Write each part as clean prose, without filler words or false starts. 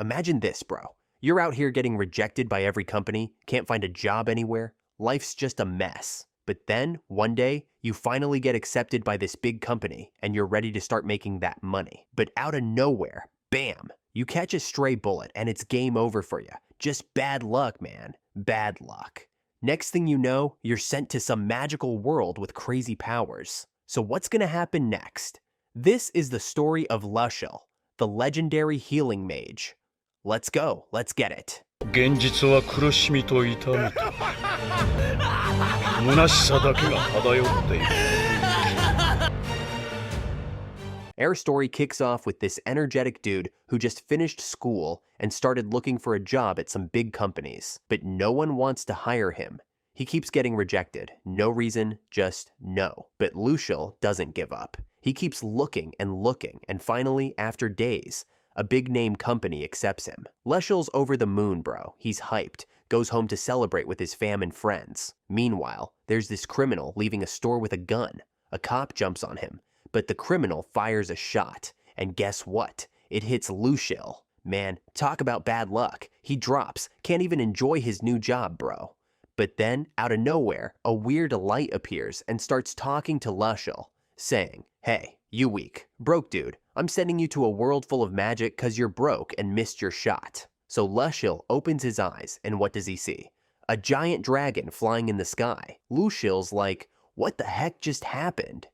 Imagine this, bro. You're out here getting rejected by every company, can't find a job anywhere, life's just a mess. But then, one day, you finally get accepted by this big company and you're ready to start making that money. But out of nowhere, bam, you catch a stray bullet and it's game over for you. Just bad luck, man. Bad luck. Next thing you know, you're sent to some magical world with crazy powers. So what's gonna happen next? This is the story of Lushel, the legendary healing mage. Let's go, let's get it. 現実は苦しみと痛みと虚しさだけが漂っている Our story kicks off with this energetic dude who just finished school and started looking for a job at some big companies, but no one wants to hire him. He keeps getting rejected. No reason, just no. But Lushel doesn't give up. He keeps looking, and finally, after days, a big-name company accepts him. Lushel's over the moon, bro. He's hyped, goes home to celebrate with his fam and friends. Meanwhile, there's this criminal leaving a store with a gun. A cop jumps on him, but the criminal fires a shot, and guess what? It hits Lushel. Man, talk about bad luck. He drops, can't even enjoy his new job, bro. But then, out of nowhere, a weird light appears and starts talking to Lushel, saying, "Hey, you weak, broke dude, I'm sending you to a world full of magic cause you're broke and missed your shot." So Lushel opens his eyes, and what does he see? A giant dragon flying in the sky. Lushel's like, what the heck just happened?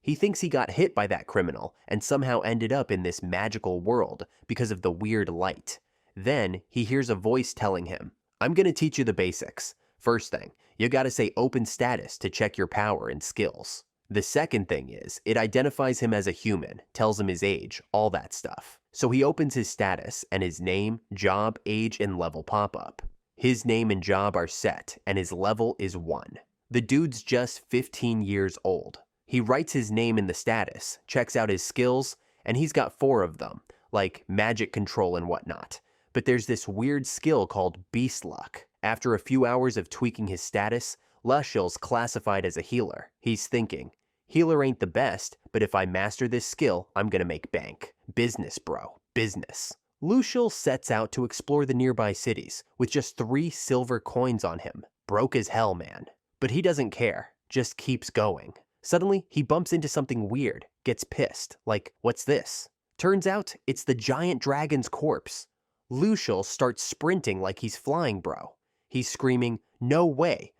He thinks he got hit by that criminal and somehow ended up in this magical world because of the weird light. Then he hears a voice telling him, "I'm gonna teach you the basics. First thing, you gotta say open status to check your power and skills. The second thing is, it identifies him as a human, tells him his age, all that stuff. So he opens his status and his name, job, age, and level pop up. His name and job are set and his level is 1. The dude's just 15 years old. He writes his name in the status, checks out his skills, and he's got 4 of them, like magic control and whatnot. But there's this weird skill called beast luck. After a few hours of tweaking his status, Lushel's classified as a healer. He's thinking, healer ain't the best, but if I master this skill, I'm gonna make bank. Business, bro, business. Lushel sets out to explore the nearby cities with just 3 silver coins on him. Broke as hell, man. But he doesn't care, just keeps going. Suddenly, he bumps into something weird, gets pissed, like, what's this? Turns out, it's the giant dragon's corpse. Lushel starts sprinting like he's flying, bro. He's screaming, no way,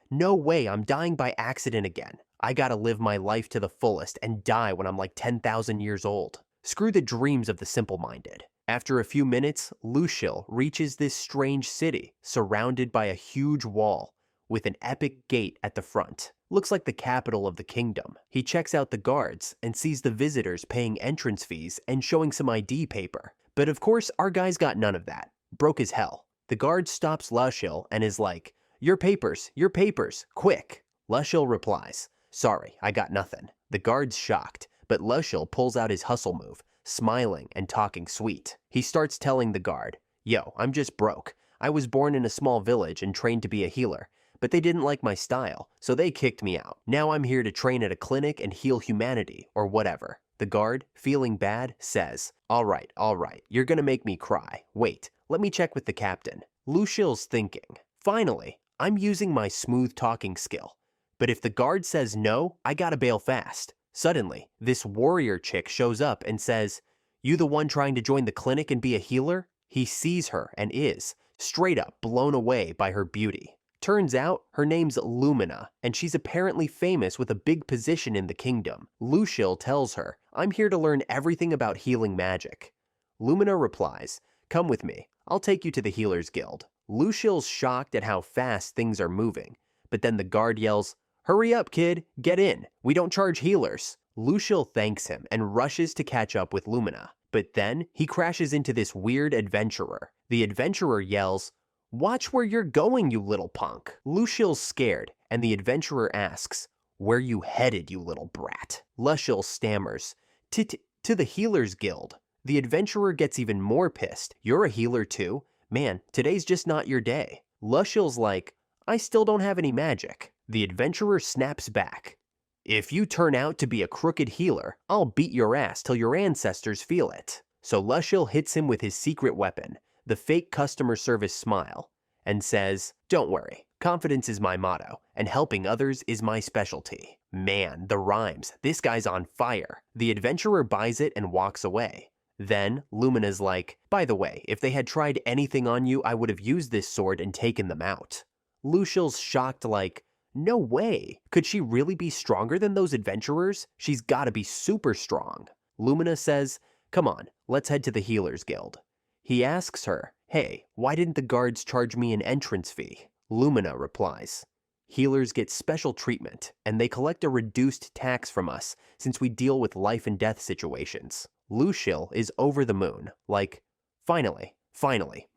I'm dying by accident again. I gotta live my life to the fullest and die when I'm like 10,000 years old. Screw the dreams of the simple-minded. After a few minutes, Lushel reaches this strange city, surrounded by a huge wall, with an epic gate at the front. Looks like the capital of the kingdom. He checks out the guards and sees the visitors paying entrance fees and showing some ID paper. But of course, our guy's got none of that. Broke as hell. The guard stops Lushel and is like, your papers, quick. Lushel replies, sorry, I got nothing. The guard's shocked, but Lushel pulls out his hustle move, smiling and talking sweet. He starts telling the guard, yo, I'm just broke. I was born in a small village and trained to be a healer, but they didn't like my style, so they kicked me out. Now I'm here to train at a clinic and heal humanity, or whatever. The guard, feeling bad, says, all right, you're gonna make me cry. Wait, let me check with the captain. Lushel's thinking, finally, I'm using my smooth talking skill. But if the guard says no, I gotta bail fast. Suddenly, this warrior chick shows up and says, you the one trying to join the clinic and be a healer? He sees her and is, straight up, blown away by her beauty. Turns out, her name's Lumina, and she's apparently famous with a big position in the kingdom. Lushel tells her, I'm here to learn everything about healing magic. Lumina replies, come with me, I'll take you to the Healers Guild. Lushel's shocked at how fast things are moving, but then the guard yells, hurry up kid, get in, we don't charge healers. Lushel thanks him and rushes to catch up with Lumina, but then he crashes into this weird adventurer. The adventurer yells, watch where you're going, you little punk. Lushel's scared, and the adventurer asks, where you headed, you little brat? Lushel stammers, to the Healers Guild. The adventurer gets even more pissed. You're a healer too? Man, today's just not your day. Lushel's like, I still don't have any magic. The adventurer snaps back. If you turn out to be a crooked healer, I'll beat your ass till your ancestors feel it. So Lushel hits him with his secret weapon, the fake customer service smile, and says, "Don't worry, confidence is my motto, and helping others is my specialty." Man, the rhymes, this guy's on fire. The adventurer buys it and walks away. Then, Lumina's like, "By the way, if they had tried anything on you, I would have used this sword and taken them out." Luciel's shocked like, "No way! Could she really be stronger than those adventurers? She's gotta be super strong." Lumina says, "Come on, let's head to the Healers Guild." He asks her, "Hey, why didn't the guards charge me an entrance fee?" Lumina replies, "Healers get special treatment, and they collect a reduced tax from us since we deal with life and death situations." Luciel is over the moon, like, finally,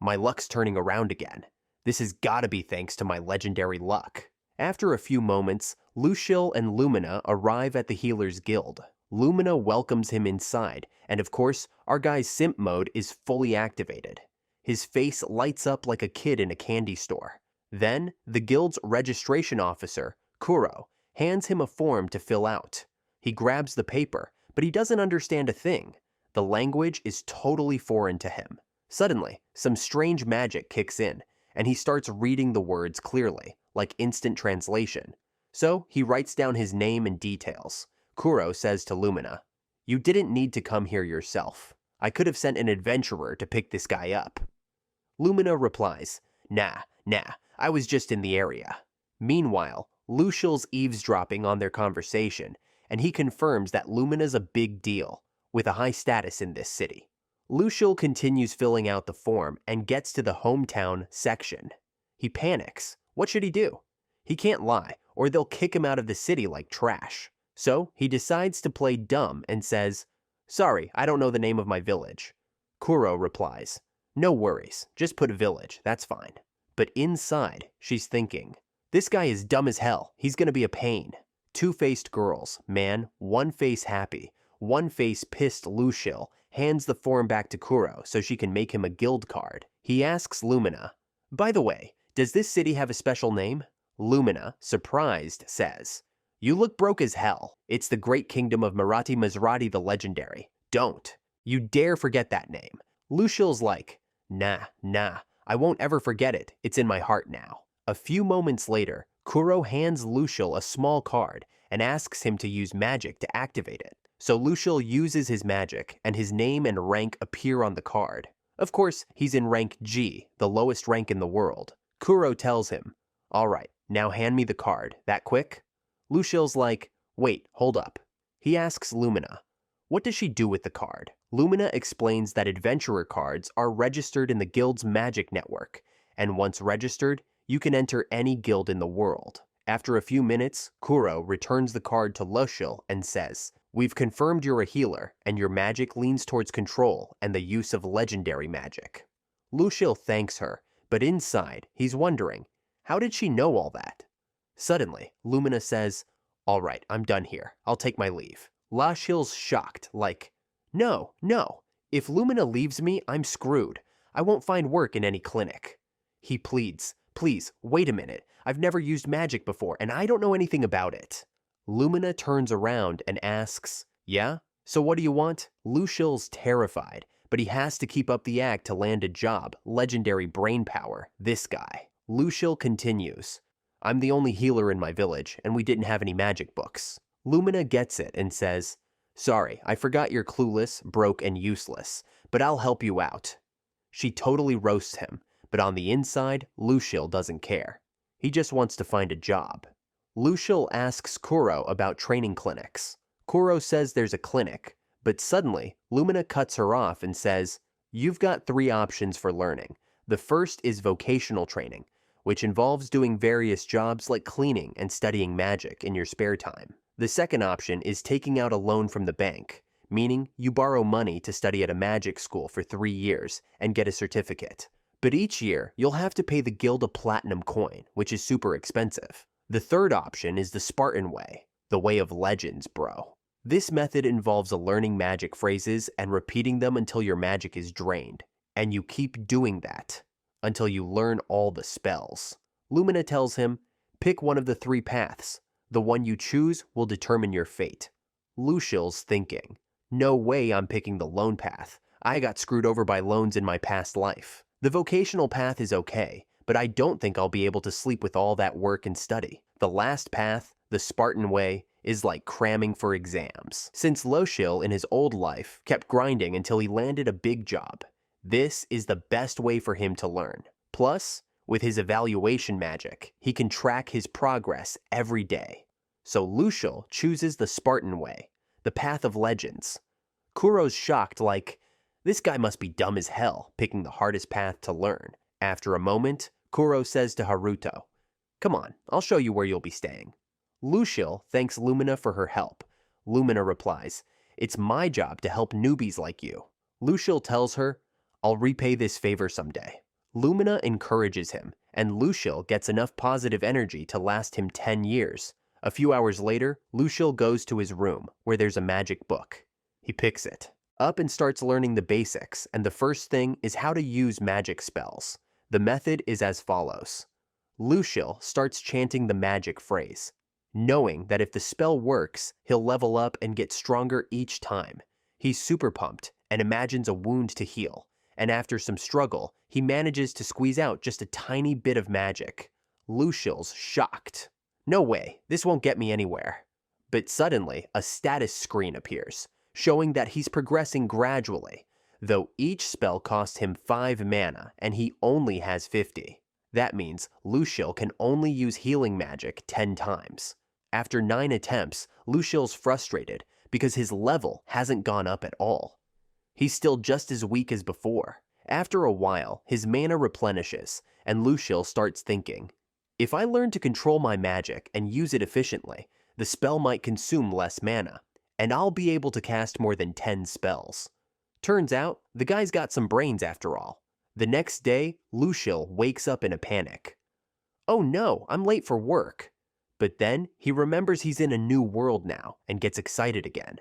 my luck's turning around again. This has gotta be thanks to my legendary luck." After a few moments, Luciel and Lumina arrive at the Healers Guild. Lumina welcomes him inside, and of course, our guy's simp mode is fully activated. His face lights up like a kid in a candy store. Then, the guild's registration officer, Kuro, hands him a form to fill out. He grabs the paper, but he doesn't understand a thing. The language is totally foreign to him. Suddenly, some strange magic kicks in, and he starts reading the words clearly, like instant translation. So, he writes down his name and details. Kuro says to Lumina, "You didn't need to come here yourself. I could have sent an adventurer to pick this guy up." Lumina replies, Nah, I was just in the area." Meanwhile, Luciel's eavesdropping on their conversation, and he confirms that Lumina's a big deal, with a high status in this city. Luciel continues filling out the form and gets to the hometown section. He panics. What should he do? He can't lie, or they'll kick him out of the city like trash. So he decides to play dumb and says, "Sorry, I don't know the name of my village." Kuro replies, "No worries, just put village, that's fine." But inside, she's thinking, "This guy is dumb as hell, he's gonna be a pain." Two-faced girls, man, one face happy, one face pissed. Luciel hands the form back to Kuro so she can make him a guild card. He asks Lumina, "By the way, does this city have a special name?" Lumina, surprised, says, "You look broke as hell. It's the great kingdom of Marathi Maserati the Legendary. Don't you dare forget that name." Luciel's like, Nah, I won't ever forget it. It's in my heart now." A few moments later, Kuro hands Luciel a small card and asks him to use magic to activate it. So Luciel uses his magic, and his name and rank appear on the card. Of course, he's in rank G, the lowest rank in the world. Kuro tells him, "All right, now hand me the card. That quick?" Luciel's like, "Wait, hold up." He asks Lumina, what does she do with the card? Lumina explains that adventurer cards are registered in the guild's magic network, and once registered, you can enter any guild in the world. After a few minutes, Kuro returns the card to Luciel and says, "We've confirmed you're a healer, and your magic leans towards control and the use of legendary magic." Luciel thanks her, but inside, he's wondering, how did she know all that? Suddenly, Lumina says, "All right, I'm done here. I'll take my leave." Luciel's shocked, like, No. If Lumina leaves me, I'm screwed. I won't find work in any clinic." He pleads, "Please, wait a minute. I've never used magic before, and I don't know anything about it." Lumina turns around and asks, "Yeah? So what do you want?" Luciel's terrified, but he has to keep up the act to land a job, legendary brain power, this guy. Luciel continues, "I'm the only healer in my village, and we didn't have any magic books." Lumina gets it and says, "Sorry, I forgot you're clueless, broke, and useless, but I'll help you out." She totally roasts him, but on the inside, Luciel doesn't care. He just wants to find a job. Luciel asks Kuro about training clinics. Kuro says there's a clinic, but suddenly, Lumina cuts her off and says, "You've got 3 options for learning. The first is vocational training, which involves doing various jobs like cleaning and studying magic in your spare time. The second option is taking out a loan from the bank, meaning you borrow money to study at a magic school for 3 years and get a certificate. But each year, you'll have to pay the guild a platinum coin, which is super expensive. The third option is the Spartan way, the way of legends, bro. This method involves learning magic phrases and repeating them until your magic is drained, and you keep doing that until you learn all the spells." Lumina tells him, "Pick one of the 3 paths. The one you choose will determine your fate." Luciel's thinking, "No way I'm picking the loan path. I got screwed over by loans in my past life. The vocational path is okay, but I don't think I'll be able to sleep with all that work and study. The last path, the Spartan way, is like cramming for exams. Since Loshil in his old life kept grinding until he landed a big job, this is the best way for him to learn. Plus, with his evaluation magic, he can track his progress every day. So Luciel chooses the Spartan way, the path of legends. Kuro's shocked like, this guy must be dumb as hell, picking the hardest path to learn. After a moment, Kuro says to Haruto, come on, I'll show you where you'll be staying. Luciel thanks Lumina for her help. Lumina replies, it's my job to help newbies like you. Luciel tells her, I'll repay this favor someday. Lumina encourages him, and Luciel gets enough positive energy to last him 10 years. A few hours later, Luciel goes to his room, where there's a magic book. He picks it up and starts learning the basics, and the first thing is how to use magic spells. The method is as follows. Luciel starts chanting the magic phrase, knowing that if the spell works, he'll level up and get stronger each time. He's super pumped and imagines a wound to heal, and after some struggle, he manages to squeeze out just a tiny bit of magic. Luciel's shocked. No way, this won't get me anywhere. But suddenly, a status screen appears, showing that he's progressing gradually, though each spell costs him 5 mana and he only has 50. That means Luciel can only use healing magic 10 times. After 9 attempts, Luciel's frustrated because his level hasn't gone up at all. He's still just as weak as before. After a while, his mana replenishes, and Luciel starts thinking, if I learn to control my magic and use it efficiently, the spell might consume less mana, and I'll be able to cast more than 10 spells. Turns out, the guy's got some brains after all. The next day, Luciel wakes up in a panic. Oh no, I'm late for work. But then, he remembers he's in a new world now and gets excited again.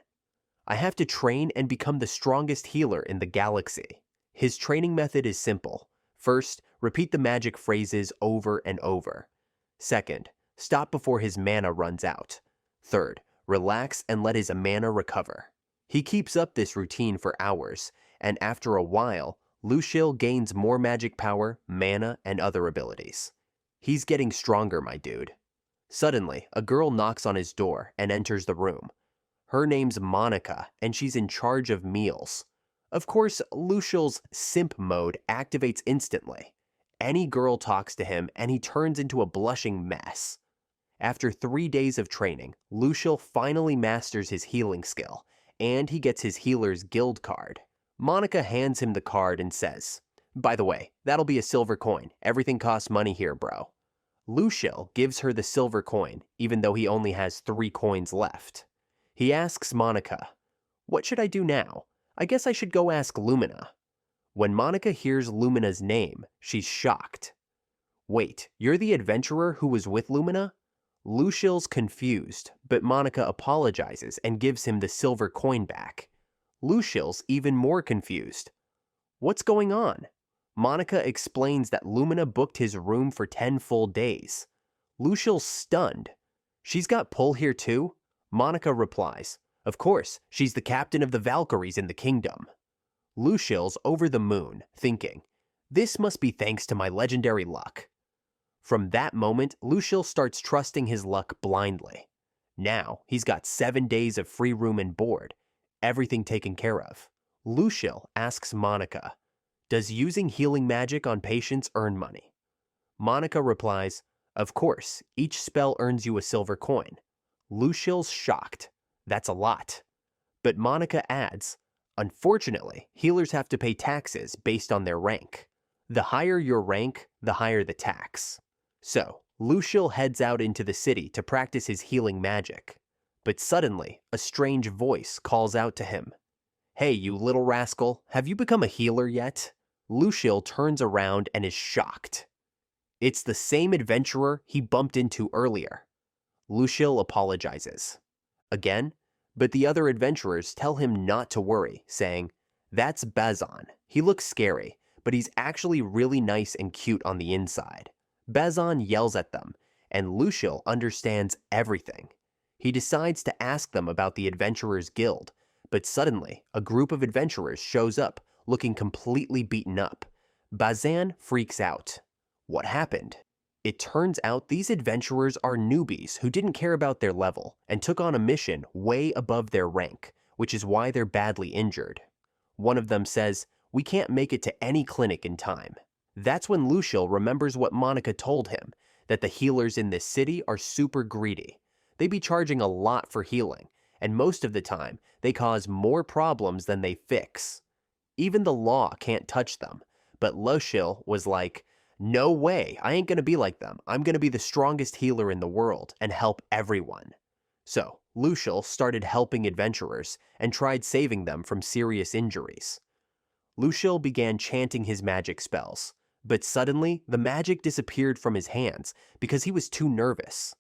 I have to train and become the strongest healer in the galaxy. His training method is simple. First, repeat the magic phrases over and over. Second, stop before his mana runs out. Third, relax and let his mana recover. He keeps up this routine for hours, and after a while, Luciel gains more magic power, mana, and other abilities. He's getting stronger, my dude. Suddenly, a girl knocks on his door and enters the room. Her name's Monica, and she's in charge of meals. Of course, Luciel's simp mode activates instantly. Any girl talks to him, and he turns into a blushing mess. After 3 days of training, Luciel finally masters his healing skill, and he gets his healer's guild card. Monica hands him the card and says, by the way, that'll be a silver coin. Everything costs money here, bro. Luciel gives her the silver coin, even though he only has 3 coins left. He asks Monica, what should I do now? I guess I should go ask Lumina. When Monica hears Lumina's name, she's shocked. Wait, you're the adventurer who was with Lumina? Luciel's confused, but Monica apologizes and gives him the silver coin back. Luciel's even more confused. What's going on? Monica explains that Lumina booked his room for 10 full days. Luciel's stunned. She's got pull here too? Monica replies, of course, she's the captain of the Valkyries in the kingdom. Luciel's over the moon, thinking, this must be thanks to my legendary luck. From that moment, Luciel starts trusting his luck blindly. Now, he's got 7 days of free room and board, everything taken care of. Luciel asks Monica, does using healing magic on patients earn money? Monica replies, of course, each spell earns you a silver coin. Luciel's shocked. That's a lot. But Monica adds, unfortunately, healers have to pay taxes based on their rank. The higher your rank, the higher the tax. So, Luciel heads out into the city to practice his healing magic. But suddenly, a strange voice calls out to him. Hey, you little rascal, have you become a healer yet? Luciel turns around and is shocked. It's the same adventurer he bumped into earlier. Luciel apologizes. Again, but the other adventurers tell him not to worry, saying, that's Bazan. He looks scary, but he's actually really nice and cute on the inside. Bazan yells at them, and Luciel understands everything. He decides to ask them about the Adventurers Guild, but suddenly, a group of adventurers shows up, looking completely beaten up. Bazan freaks out. What happened? It turns out these adventurers are newbies who didn't care about their level and took on a mission way above their rank, which is why they're badly injured. One of them says, "We can't make it to any clinic in time." That's when Luciel remembers what Monica told him, that the healers in this city are super greedy. They be charging a lot for healing, and most of the time, they cause more problems than they fix. Even the law can't touch them, but Luciel was like, "No way, I ain't gonna be like them. I'm gonna be the strongest healer in the world and help everyone." So, Luciel started helping adventurers and tried saving them from serious injuries. Luciel began chanting his magic spells, but suddenly the magic disappeared from his hands because he was too nervous.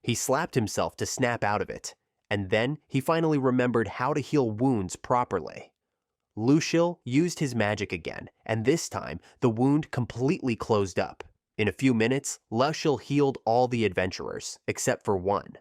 He slapped himself to snap out of it, and then he finally remembered how to heal wounds properly. Luciel used his magic again, and this time the wound completely closed up. In a few minutes, Luciel healed all the adventurers, except for one.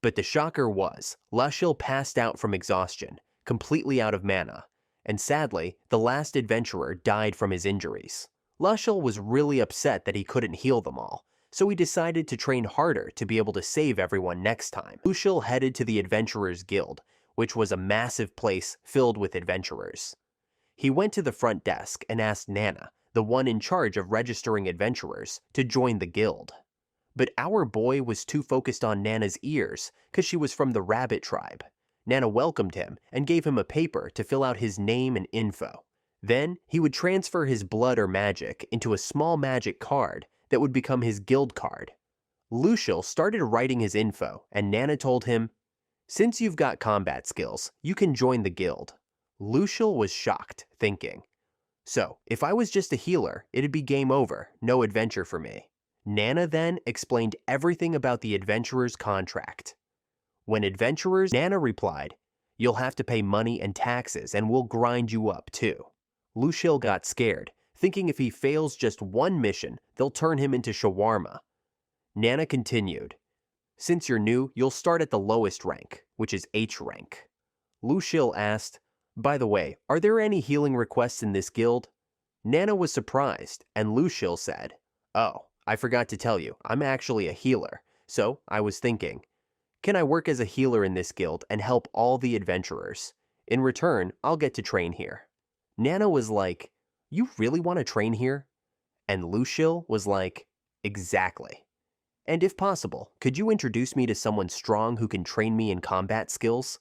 But the shocker was, Luciel passed out from exhaustion, completely out of mana, and sadly, the last adventurer died from his injuries. Luciel was really upset that he couldn't heal them all, so he decided to train harder to be able to save everyone next time. Luciel headed to the Adventurers Guild, which was a massive place filled with adventurers. He went to the front desk and asked Nana, the one in charge of registering adventurers, to join the guild. But our boy was too focused on Nana's ears because she was from the rabbit tribe. Nana welcomed him and gave him a paper to fill out his name and info. Then he would transfer his blood or magic into a small magic card that would become his guild card. Luciel started writing his info, and Nana told him, "Since you've got combat skills, you can join the guild." Luciel was shocked, thinking, "So, if I was just a healer, it'd be game over, no adventure for me." Nana then explained everything about the adventurer's contract. When adventurers, Nana replied, "You'll have to pay money and taxes, and we'll grind you up too." Luciel got scared, thinking if he fails just one mission, they'll turn him into shawarma. Nana continued, "Since you're new, you'll start at the lowest rank, which is H rank." Luciel asked, "By the way, are there any healing requests in this guild?" Nana was surprised, and Luciel said, "Oh, I forgot to tell you, I'm actually a healer, so I was thinking, can I work as a healer in this guild and help all the adventurers? In return, I'll get to train here." Nana was like, "You really want to train here?" And Luciel was like, "Exactly. And if possible, could you introduce me to someone strong who can train me in combat skills?"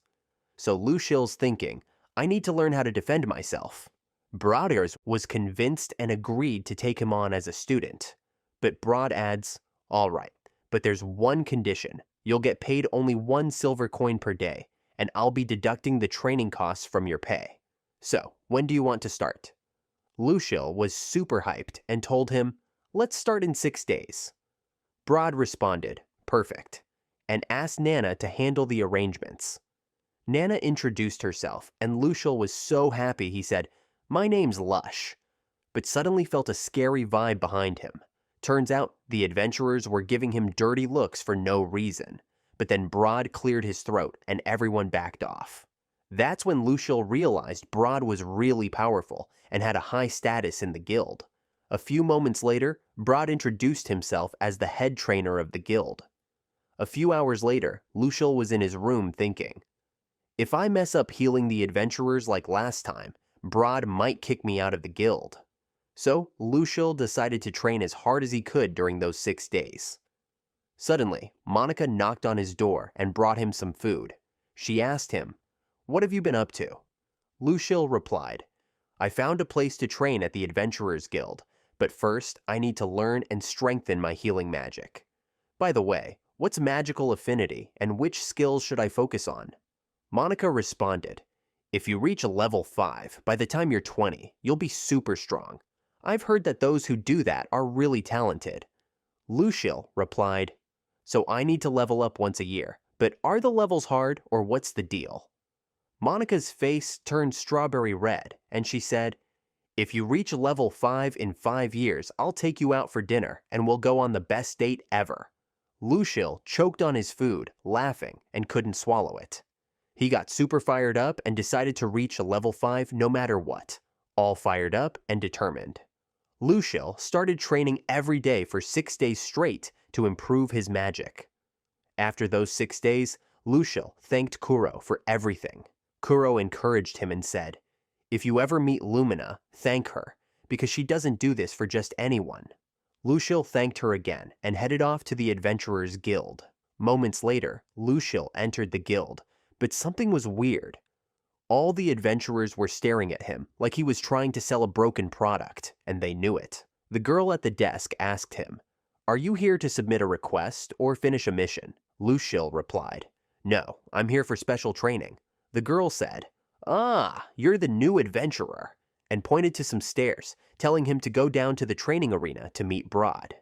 So Luciel's thinking, I need to learn how to defend myself. Broaders was convinced and agreed to take him on as a student. But Broad adds, "All right, but there's one condition. You'll get paid only 1 silver coin per day, and I'll be deducting the training costs from your pay. So, when do you want to start?" Luciel was super hyped and told him, "Let's start in 6 days." Broad responded, "Perfect," and asked Nana to handle the arrangements. Nana introduced herself, and Luciel was so happy he said, "My name's Lush," but suddenly felt a scary vibe behind him. Turns out the adventurers were giving him dirty looks for no reason, but then Broad cleared his throat and everyone backed off. That's when Luciel realized Broad was really powerful and had a high status in the guild. A few moments later, Broad introduced himself as the head trainer of the guild. A few hours later, Luciel was in his room thinking, if I mess up healing the adventurers like last time, Broad might kick me out of the guild. So Luciel decided to train as hard as he could during those 6 days. Suddenly, Monica knocked on his door and brought him some food. She asked him, "What have you been up to?" Luciel replied, "I found a place to train at the Adventurers Guild, but first I need to learn and strengthen my healing magic. By the way, what's magical affinity and which skills should I focus on?" Monica responded, "If you reach level 5, by the time you're 20, you'll be super strong. I've heard that those who do that are really talented." Luciel replied, "So I need to level up once a year, but are the levels hard or what's the deal?" Monica's face turned strawberry red, and she said, "If you reach level 5 in 5 years, I'll take you out for dinner and we'll go on the best date ever." Luciel choked on his food, laughing, and couldn't swallow it. He got super fired up and decided to reach a level 5 no matter what, all fired up and determined. Luciel started training every day for 6 days straight to improve his magic. After those 6 days, Luciel thanked Kuro for everything. Kuro encouraged him and said, "If you ever meet Lumina, thank her, because she doesn't do this for just anyone." Luciel thanked her again and headed off to the Adventurers Guild. Moments later, Luciel entered the guild, but something was weird. All the adventurers were staring at him like he was trying to sell a broken product, and they knew it. The girl at the desk asked him, "Are you here to submit a request or finish a mission?" Luciel replied, "No, I'm here for special training." The girl said, "Ah, you're the new adventurer," and pointed to some stairs, telling him to go down to the training arena to meet Broad.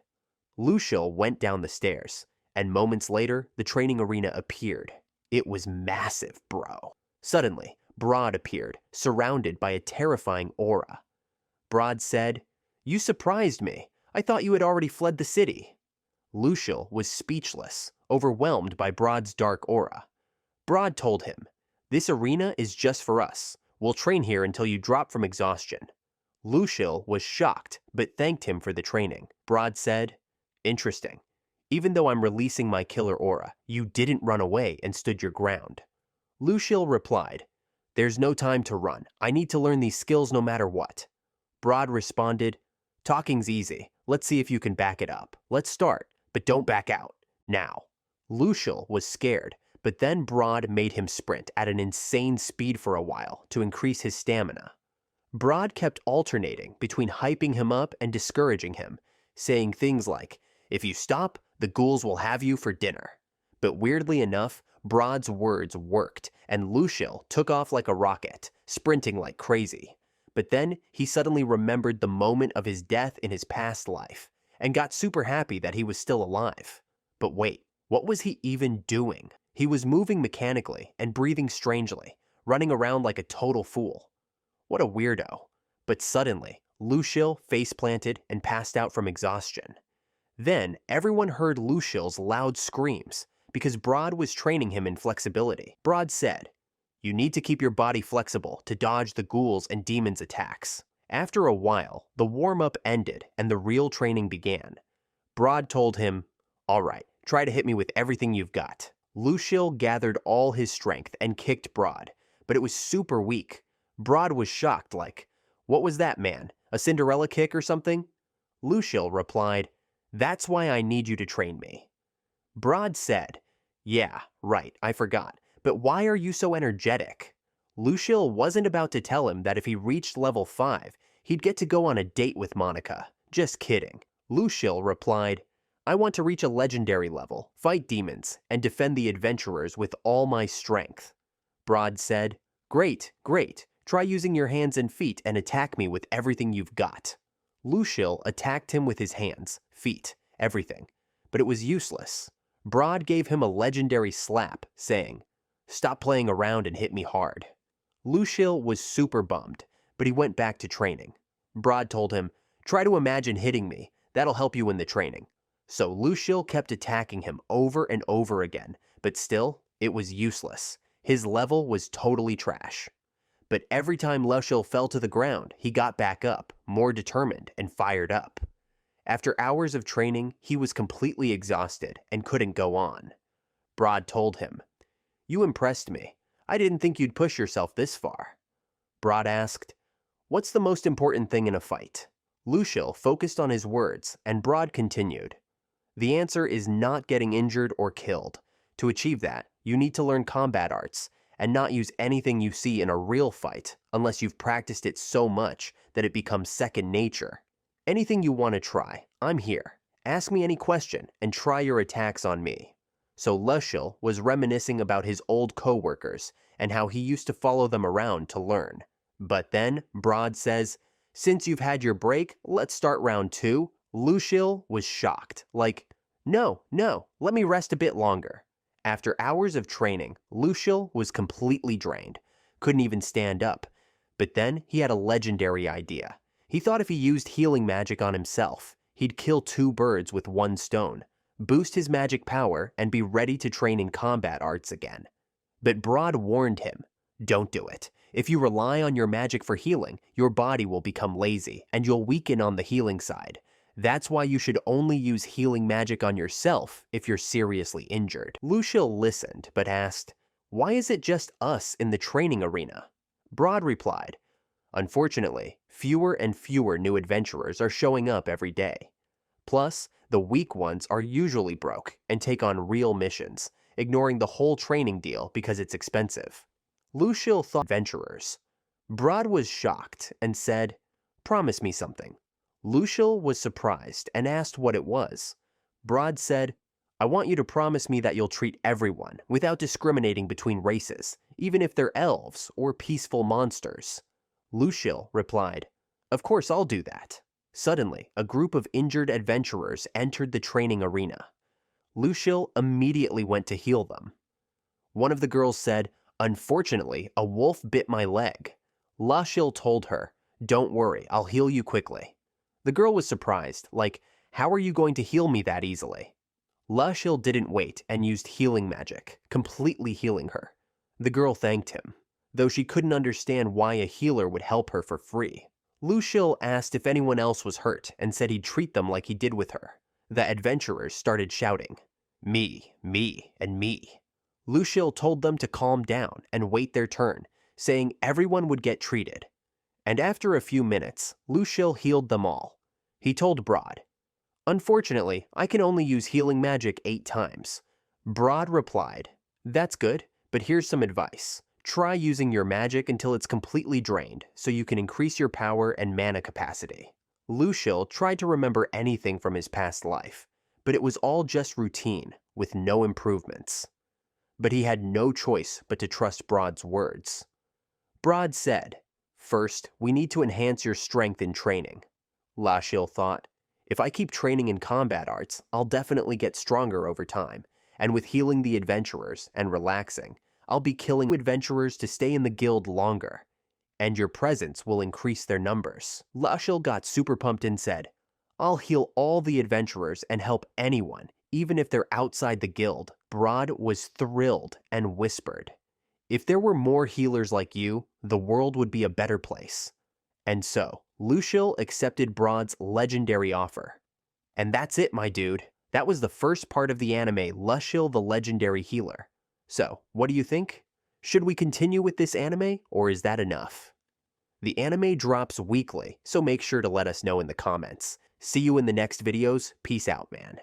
Luciel went down the stairs, and moments later, the training arena appeared. It was massive, bro. Suddenly, Broad appeared, surrounded by a terrifying aura. Broad said, "You surprised me. I thought you had already fled the city." Luciel was speechless, overwhelmed by Broad's dark aura. Broad told him, "This arena is just for us. We'll train here until you drop from exhaustion." Luciel was shocked, but thanked him for the training. Broad said, "Interesting. Even though I'm releasing my killer aura, you didn't run away and stood your ground." Luciel replied, "There's no time to run. I need to learn these skills no matter what." Broad responded, "Talking's easy. Let's see if you can back it up. Let's start, but don't back out. Now." Luciel was scared, but then Broad made him sprint at an insane speed for a while to increase his stamina. Broad kept alternating between hyping him up and discouraging him, saying things like, "If you stop, the ghouls will have you for dinner." But weirdly enough, Broad's words worked, and Luciel took off like a rocket, sprinting like crazy. But then he suddenly remembered the moment of his death in his past life, and got super happy that he was still alive. But wait, what was he even doing? He was moving mechanically and breathing strangely, running around like a total fool. What a weirdo. But suddenly, Luciel face-planted and passed out from exhaustion. Then everyone heard Luciel's loud screams, because Broad was training him in flexibility. Broad said, "You need to keep your body flexible to dodge the ghouls and demons' attacks." After a while, the warm-up ended and the real training began. Broad told him, "All right, try to hit me with everything you've got." Luciel gathered all his strength and kicked Broad, but it was super weak. Broad was shocked, like, "What was that, man? A Cinderella kick or something?" Luciel replied, "That's why I need you to train me." Broad said, "Yeah, right, I forgot, but why are you so energetic?" Luciel wasn't about to tell him that if he reached level 5, he'd get to go on a date with Monica. Just kidding. Luciel replied, "I want to reach a legendary level, fight demons, and defend the adventurers with all my strength." Broad said, Great, try using your hands and feet and attack me with everything you've got." Luciel attacked him with his hands, feet, everything, but it was useless. Broad gave him a legendary slap, saying, "Stop playing around and hit me hard." Luciel was super bummed, but he went back to training. Broad told him, "Try to imagine hitting me, that'll help you in the training." So Luciel kept attacking him over and over again, but still, it was useless. His level was totally trash. But every time Luciel fell to the ground, he got back up, more determined and fired up. After hours of training, he was completely exhausted and couldn't go on. Broad told him, "You impressed me. I didn't think you'd push yourself this far." Broad asked, "What's the most important thing in a fight?" Luciel focused on his words, and Broad continued, "The answer is not getting injured or killed. To achieve that, you need to learn combat arts, and not use anything you see in a real fight unless you've practiced it so much that it becomes second nature. Anything you want to try, I'm here. Ask me any question and try your attacks on me." So Luciel was reminiscing about his old co-workers and how he used to follow them around to learn. But then Broad says, "Since you've had your break, let's start round 2. Luciel was shocked, like, No, let me rest a bit longer." After hours of training, Luciel was completely drained, couldn't even stand up. But then he had a legendary idea. He thought if he used healing magic on himself, he'd kill 2 birds with 1 stone, boost his magic power, and be ready to train in combat arts again. But Broad warned him, "Don't do it. If you rely on your magic for healing, your body will become lazy, and you'll weaken on the healing side. That's why you should only use healing magic on yourself if you're seriously injured. Luciel listened, but asked, "Why is it just us in the training arena?" Broad replied, "Unfortunately, fewer and fewer new adventurers are showing up every day. Plus, the weak ones are usually broke and take on real missions, ignoring the whole training deal because it's expensive." Luciel thought adventurers. Broad was shocked and said, "Promise me something." Luciel was surprised and asked what it was. Broad said, "I want you to promise me that you'll treat everyone without discriminating between races, even if they're elves or peaceful monsters." Luciel replied, "Of course I'll do that." Suddenly, a group of injured adventurers entered the training arena. Luciel immediately went to heal them. One of the girls said, "Unfortunately, a wolf bit my leg." Luciel told her, "Don't worry, I'll heal you quickly." The girl was surprised, like, "How are you going to heal me that easily?" Luciel didn't wait and used healing magic, completely healing her. The girl thanked him, though she couldn't understand why a healer would help her for free. Luciel asked if anyone else was hurt and said he'd treat them like he did with her. The adventurers started shouting, "Me, me, and me." Luciel told them to calm down and wait their turn, saying everyone would get treated. And after a few minutes, Luciel healed them all. He told Broad, "Unfortunately, I can only use healing magic 8 times. Broad replied, "That's good, but here's some advice. Try using your magic until it's completely drained, so you can increase your power and mana capacity." Luciel tried to remember anything from his past life, but it was all just routine, with no improvements. But he had no choice but to trust Broad's words. Broad said, "First, we need to enhance your strength in training." Luciel thought, "If I keep training in combat arts, I'll definitely get stronger over time, and with healing the adventurers and relaxing, I'll be killing adventurers to stay in the guild longer, and your presence will increase their numbers." Luciel got super pumped and said, "I'll heal all the adventurers and help anyone, even if they're outside the guild." Broad was thrilled and whispered, "If there were more healers like you, the world would be a better place." And so, Luciel accepted Broad's legendary offer. And that's it, my dude. That was the first part of the anime Luciel the Legendary Healer. So, what do you think? Should we continue with this anime, or is that enough? The anime drops weekly, so make sure to let us know in the comments. See you in the next videos. Peace out, man.